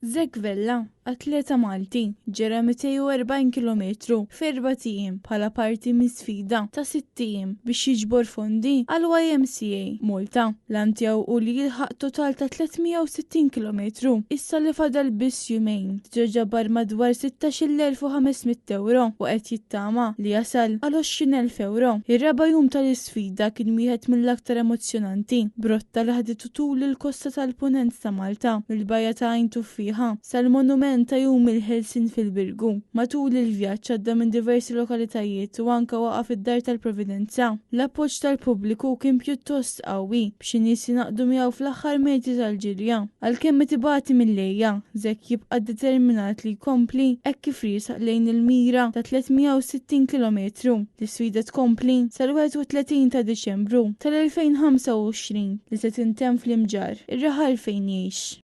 Zek Vella, atleta Malti, ġera 240 km f'4 tiem bħala parti minn sfida ta' 6 tiem biex jiġbor fondi għal YMCA Malta. L-antjaw u li jilħaq total ta' 360 km issa li fadal biss jumejn. Ġabar madwar 16,500 euro u qed jittama li jasal għal 20,000 euro. Ir-raba jum tal-isfida kien wieħed mill-aktar emozjonanti. Brotta li ħaditu tul il-kosta tal-punent ta' Malta, mill-bajja ta' Għajn Tuffiħa sal-monument ta' jum il-Helsin fil-Birgu. Matul il-vjaġġ għadda minn diversi lokalitajiet u anka waqaf id-dar tal-Providenza. L-appoġġ tal-pubbliku kien pjuttost qawwi b'xi nies jinaqdu miegħu fl-aħħar metri tal-ġirja. Għalkemm mitibati mill-lejja, Zek jibqa' determinat li jkompli hekk kif riesaq lejn il-mira ta' 360 km. L-isfida tkompli sal-31 ta' Diċembru tal-2025 li se tintemm fl-Imġar, ir-raħal fejn jgħix.